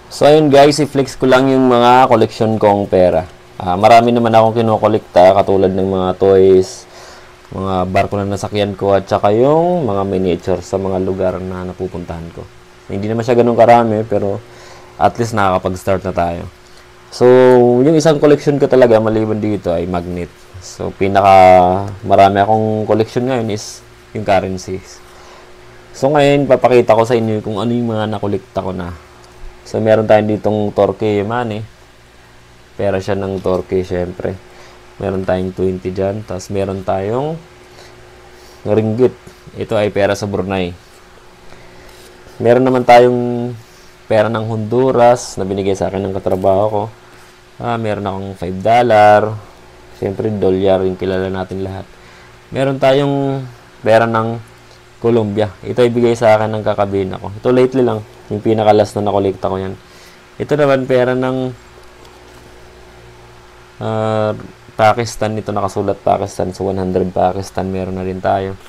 So ayun guys, i-flex ko lang yung mga collection kong pera. Marami naman akong kinokolekta katulad ng mga toys, mga barko na nasakyan ko at saka yung mga miniature sa mga lugar na napupuntahan ko. Hindi naman siya ganun karami pero at least nakakapag-start na tayo. So yung isang collection ko talaga maliban dito ay magnet. So pinaka marami akong collection ngayon is yung currencies. So ngayon papakita ko sa inyo kung ano yung mga nakolekta ko na. So, meron tayong ditong Torque money. Pera siya ng Torque, syempre. Meron tayong 20 dyan. Tapos, meron tayong ringgit. Ito ay pera sa Brunei. Meron naman tayong pera ng Honduras na binigay sa akin ng katrabaho ko. Meron akong $5. Syempre, dolyar yung kilala natin lahat. Meron tayong pera ng Colombia. Ito ay bigay sa akin ng kakabina ko. Ito lately lang. Yung pinakalas na nakolekta ko yan. Ito naman pera ng Pakistan. Ito nakasulat Pakistan. So 100 Pakistan. Meron na rin tayo.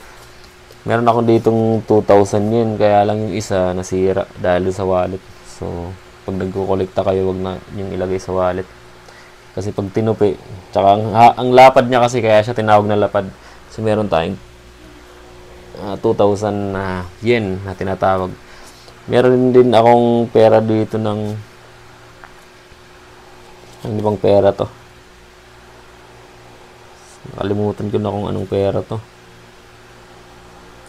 Meron ako ditong 2,000 yen. Kaya lang yung isa nasira dahil sa wallet. So pag nagkukolekta kayo, wag na yung ilagay sa wallet. Kasi pag tinupi, tsaka ang lapad niya kasi kaya siya tinawag na lapad. So meron tayong 2,000 yen na tinatawag. Meron din akong pera dito ng ano bang pera to? Nakalimutan ko na kung anong pera to.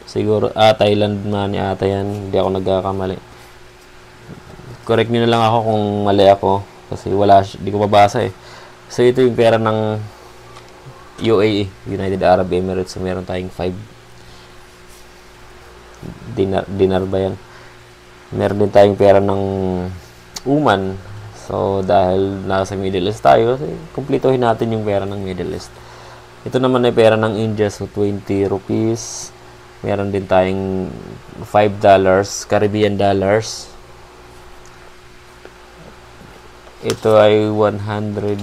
Siguro Thailand money ata yan. Hindi ako nagkakamali. Correct niyo na lang ako kung mali ako kasi hindi ko mabasa eh. So ito yung pera ng UAE, United Arab Emirates. So meron tayong 5 dinar ba yan? Meron din tayong pera ng Oman. So, dahil nasa Middle East tayo, kumplituhin natin yung pera ng Middle East. Ito naman ay pera ng India. So, 20 rupees. Meron din tayong $5, Caribbean dollars. Ito ay 100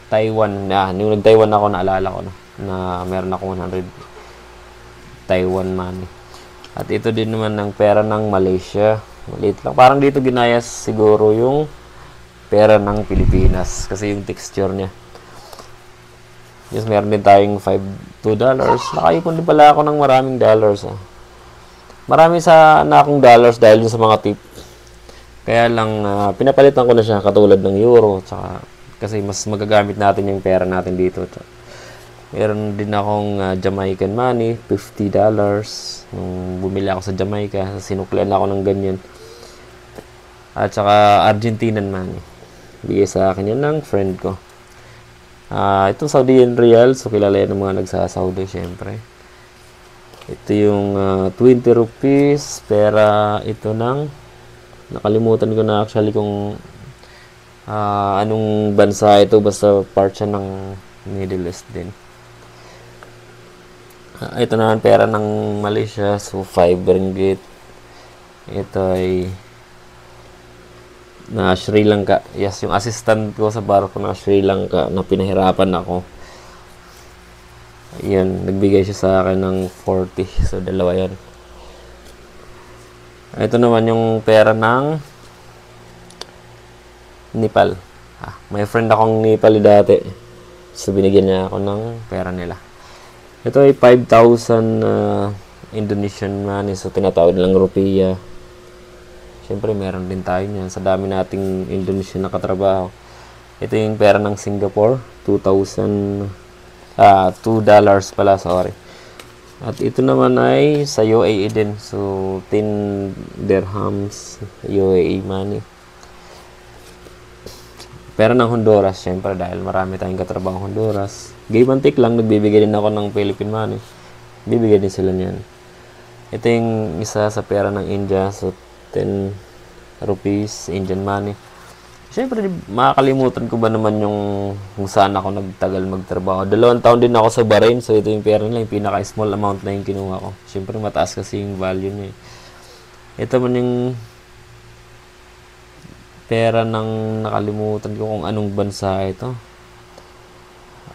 Taiwan. Nung nag-Taiwan ako, naalala ko na meron ako 100 Taiwan money. At ito din naman ng pera ng Malaysia. Maliit lang. Parang dito ginayas siguro yung pera ng Pilipinas. Kasi yung texture niya. Yes, meron din tayong $2. Nakaipon din pala ako ng maraming dollars. Marami na akong dollars dahil sa mga tip. Kaya lang, pinapalitan ko na siya katulad ng euro. Tsaka, kasi mas magagamit natin yung pera natin dito. Meron din akong Jamaican money, $50. Nung bumili ako sa Jamaica, sinuklian ako ng ganyan. At saka Argentinian money. Bigay sa akin yan ng friend ko. Itong Saudian Real, so kilala yan ng mga nagsasaudi, syempre. Ito yung 20 rupees, pera ito nakalimutan ko na actually kung anong bansa ito, basta part siya ng Middle East din. Ito naman pera ng Malaysia. So 5 ringgit. Ito ay na Sri Lanka. Yes, yung assistant ko sa barko na Sri Lanka na pinahirapan ako. Ayan, nagbigay siya sa akin ng 40. So dalawa yan. Ito naman yung pera ng Nepal. May friend akong Nepali dati. So binigyan niya ako ng pera nila. Ito ay 5,000 Indonesian money. So, tinatawag lang rupiah. Siyempre, meron din tayo niyan. Sa dami nating Indonesian na katrabaho. Ito yung pera ng Singapore. $2 pala, sorry. At ito naman ay sa UAE din. So, 10 dirhams UAE money. Pera ng Honduras, syempre, dahil marami tayong katrabaho Honduras. Give and take lang, nagbibigay din ako ng Philippine money. Bibigay din sila niyan. Ito yung isa sa pera ng India. So, 10 rupees, Indian money. Syempre, makakalimutan ko ba naman yung kung saan ako nagtagal magtrabaho. 2 taon din ako sa Bahrain. So, ito yung pera nila, yung pinaka-small amount na yung kinuha ko. Syempre, mataas kasi yung value niya. Ito man yung pera ng nakalimutan ko kung anong bansa ito.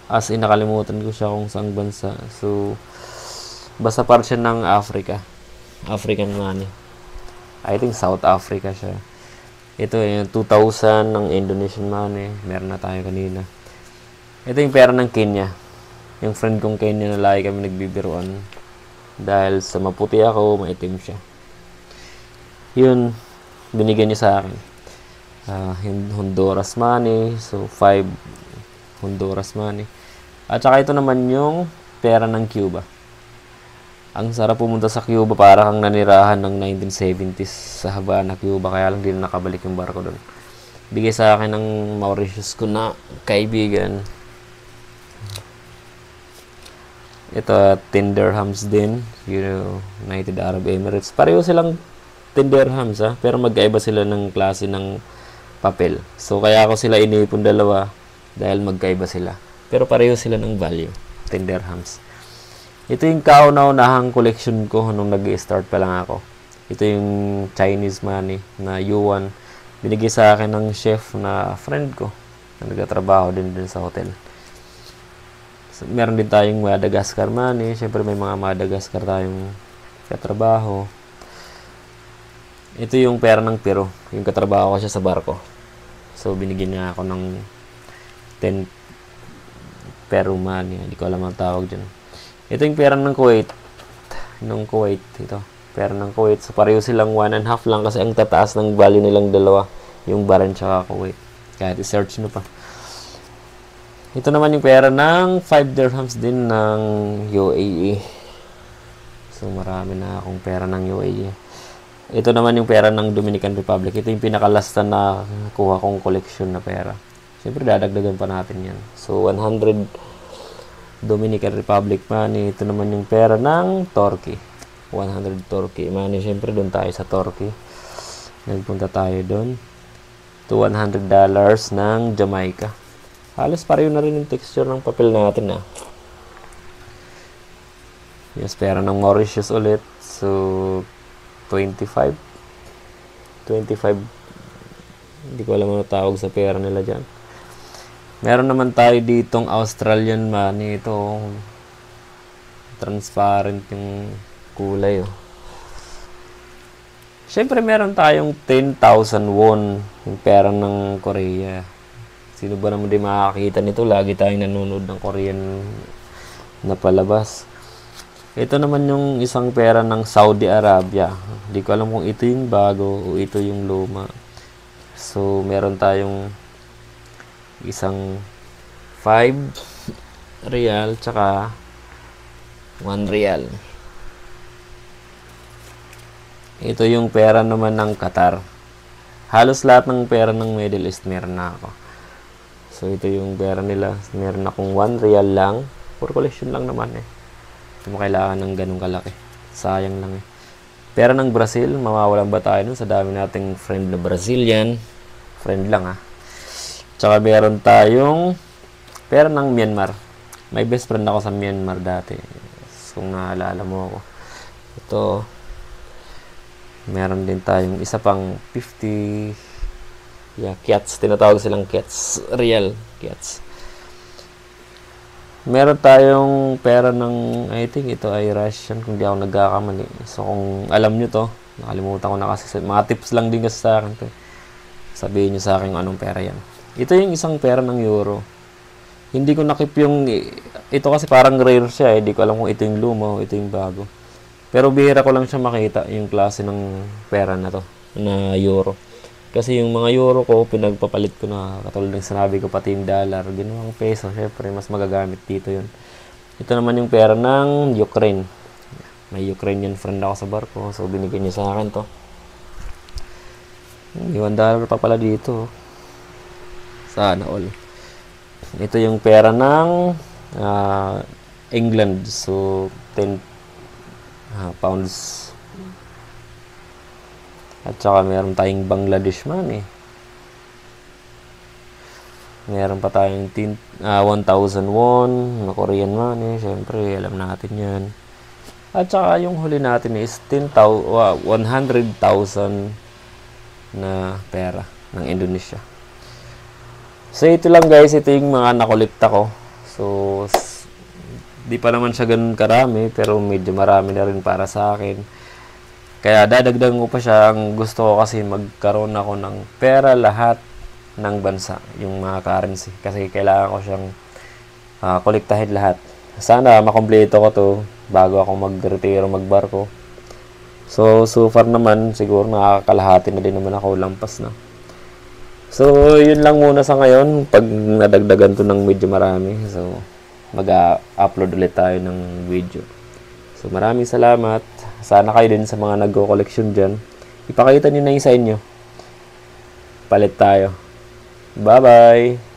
As in, nakalimutan ko siya kung saang bansa. So, basta part siya ng Africa. African money. I think South Africa siya. Ito yung 2,000 ng Indonesian money. Meron na tayo kanina. Ito yung pera ng Kenya. Yung friend kong Kenya na lagi kami nagbibiruan. Dahil sa maputi ako, maitim siya. Yun, binigyan niya sa akin. Honduras money. So, 5 Honduras money. At saka ito naman yung pera ng Cuba. Ang sarap pumunta sa Cuba, para kang nanirahan ng 1970s sa Havana, Cuba. Kaya lang din nakabalik yung barko doon. Bigay sa akin ng Mauritius ko na kaibigan. Ito, 10 dirhams din. United Arab Emirates. Pareho silang 10 dirhams, pero magkaiba sila ng klase ng papel. So, kaya ako sila inipon dalawa dahil magkaiba sila. Pero pareho sila ng value. 10 dirhams. Ito yung kauna-unahang collection ko nung nag-start pa lang ako. Ito yung Chinese money na yuan. Binigay sa akin ng chef na friend ko na nagtatrabaho din sa hotel. So, meron din tayong Madagascar money. Siyempre may mga Madagascar tayong katrabaho. Ito yung pera ng Peru. Yung katrabaho ko siya sa barko. So, binigyan niya ako ng 10 Peru money. Hindi ko alam ang tawag dyan. Ito yung pera ng Kuwait. Nung Kuwait, ito. Pera ng Kuwait. So, pareho silang 1.5 lang kasi ang tataas ng value nilang dalawa. Yung Bahrain tsaka Kuwait. Kahit i-search nyo pa. Ito naman yung pera ng 5 dirhams din ng UAE. So, marami na akong pera ng UAE. Ito naman yung pera ng Dominican Republic. Ito yung pinakalasta na kuha kong collection na pera. Siyempre, dadagdagan pa natin yan. So, 100 Dominican Republic money. Ito naman yung pera ng Turkey. 100 Turkey money. Siyempre, doon tayo sa Turkey. Nagpunta tayo doon. Ito, $100 ng Jamaica. Halos pareho na rin yung texture ng papel natin, Yes, pera ng Mauritius ulit. So, 25. Hindi ko alam ano tawag sa pera nila dyan. Meron naman tayo ditong Australian money. Ito, transparent yung kulay, Siyempre, meron tayong 10,000 won, yung pera ng Korea. Sino ba naman di makakita nito? Lagi tayong nanonood ng Korean na palabas. Ito naman yung isang pera ng Saudi Arabia. Hindi ko alam kung ito yung bago o ito yung luma. So, meron tayong isang 5 real tsaka 1 real. Ito yung pera naman ng Qatar. Halos lahat ng pera ng Middle East meron na ako. So, ito yung pera nila. Meron akong 1 real lang. For collection lang naman Hindi mo kailangan ng ganung kalaki. Sayang lang Pera ng Brazil. Mawawalan ba tayo nun sa dami nating friend na Brazilian? Friend lang Tsaka meron tayong pera ng Myanmar. May best friend ako sa Myanmar dati. Kung naalala mo ako. Ito. Meron din tayong isa pang 50 kyats. Tinatawag silang kyats. Real kyats. Meron tayong pera ng, I think ito ay Russian kung di ako nagkakamali. So kung alam nyo to, nakalimutan ko na kasi. Mga tips lang din kasi sa akin to. Sabihin nyo sa akin anong pera yan. Ito yung isang pera ng euro. Hindi ko nakip yung, ito kasi parang rare siya Hindi ko alam kung ito yung luma o ito yung bago. Pero bihira ko lang siya makita yung klase ng pera na to, na euro. Kasi yung mga euro ko, pinagpapalit ko na, katulad ng sinabi ko, pati yung dollar, ginawang peso, syempre, mas magagamit dito yun. Ito naman yung pera ng Ukraine. May Ukrainian friend ako sa barko, so binigyan niya sa akin to. $1 pa pala dito. Sana all. Ito yung pera ng England. So, 10 pounds. At saka meron tayong Bangladesh money. Meron pa tayong 1,000 won na Korean money. Siyempre, alam natin yan. At saka yung huli natin is 100,000 na pera ng Indonesia. So, ito lang guys. Ito yung mga nakolekta ko. So, di pa naman siya ganun karami. Pero medyo marami na rin para sa akin. Kaya dadagdagan ko pa siya. Ang gusto ko kasi magkaroon ako ng pera lahat ng bansa, yung mga currency. Kasi kailangan ko siyang kolektahin lahat. Sana makompleto ko to bago ako mag-retiro magbarko. So far naman, siguro nakakalahati na din naman ako, lampas na. So, yun lang muna sa ngayon. Pag nadagdagan to ng medyo marami, so mag-upload ulit tayo ng video. So, maraming salamat. Sana kayo din sa mga nagko-collection dyan. Ipakita nyo na yung sa inyo. Palit tayo. Bye-bye!